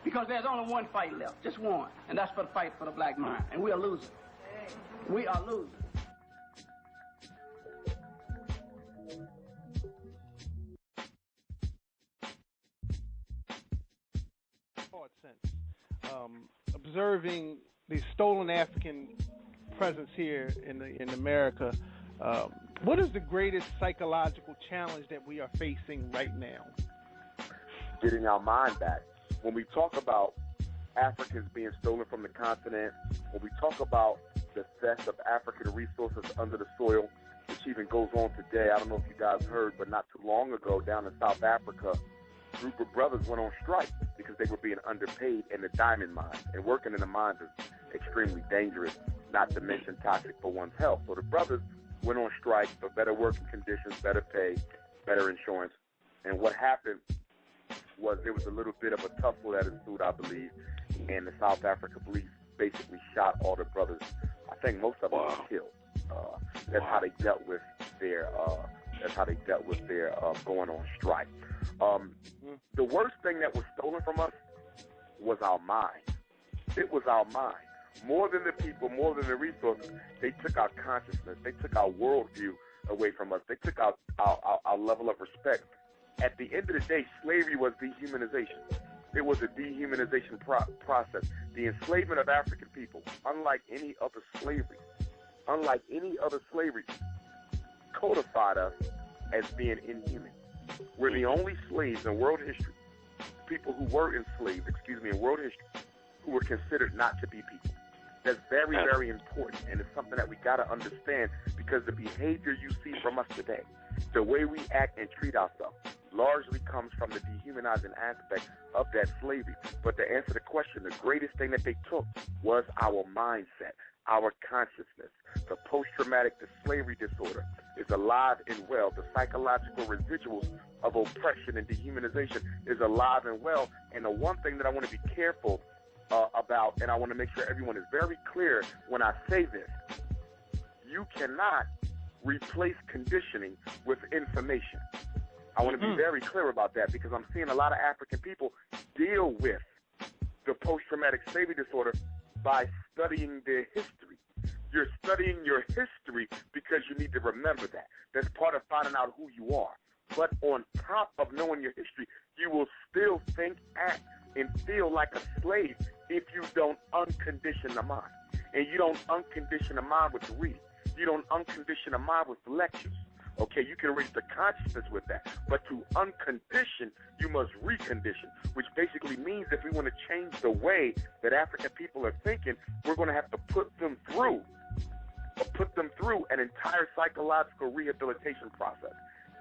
Because there's only one fight left, just one, and that's for the fight for the black mind, and we are losing. We are losing. Hard sense. Observing the stolen African presence here in America, what is the greatest psychological challenge that we are facing right now? Getting our mind back. When we talk about Africans being stolen from the continent, when we talk about the theft of African resources under the soil, which even goes on today, I don't know if you guys heard, but not too long ago down in South Africa, a group of brothers went on strike because they were being underpaid in the diamond mines. And working in the mines is extremely dangerous, not to mention toxic for one's health. So the brothers went on strike for better working conditions, better pay, better insurance. And what happened was there was a little bit of a tussle that ensued, I believe, and the South African police basically shot all the brothers. I think most of them were killed. That's how they dealt with their going on strike. The worst thing that was stolen from us was our mind. It was our mind. More than the people, more than the resources, they took our consciousness. They took our worldview away from us. They took our level of respect. At the end of the day, slavery was dehumanization. It was a dehumanization process. The enslavement of African people, unlike any other slavery, codified us as being inhuman. We're the only slaves in world history, people who were enslaved, in world history, who were considered not to be people. That's very, very important, and it's something that we got to understand, because the behavior you see from us today, the way we act and treat ourselves, largely comes from the dehumanizing aspect of that slavery. But to answer the question, the greatest thing that they took was our mindset, our consciousness. The post-traumatic slavery disorder is alive and well. The psychological residuals of oppression and dehumanization is alive and well. And the one thing that I want to be careful about, and I want to make sure everyone is very clear when I say this, you cannot replace conditioning with information. I want to be very clear about that, because I'm seeing a lot of African people deal with the post-traumatic slavery disorder by studying their history. You're studying your history because you need to remember that. That's part of finding out who you are. But on top of knowing your history, you will still think, act, and feel like a slave if you don't uncondition the mind. And you don't uncondition the mind with reading. You don't uncondition the mind with lectures. Okay, you can raise the consciousness with that. But to uncondition, you must recondition, which basically means if we want to change the way that African people are thinking, we're going to have to put them through an entire psychological rehabilitation process.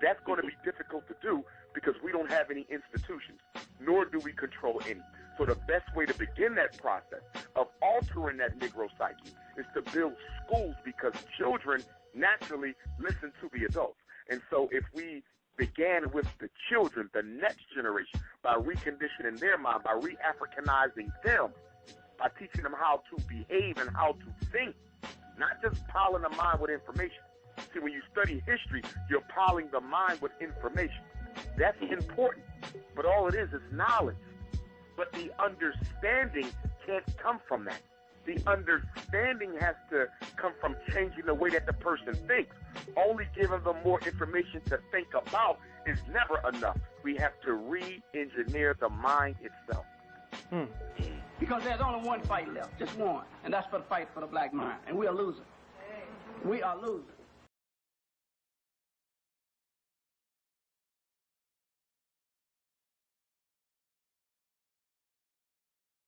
That's going to be difficult to do because we don't have any institutions, nor do we control any. So the best way to begin that process of altering that Negro psyche is to build schools, because children naturally listen to the adults. And so if we began with the children, the next generation, by reconditioning their mind, by re-Africanizing them, by teaching them how to behave and how to think, not just piling the mind with information. See, when you study history, you're piling the mind with information. That's important, but all it is knowledge. But the understanding can't come from that. The understanding has to come from changing the way that the person thinks. Only giving them more information to think about is never enough. We have to re-engineer the mind itself. Because there's only one fight left, just one, and that's for the fight for the black mind, and we are losing. We are losing.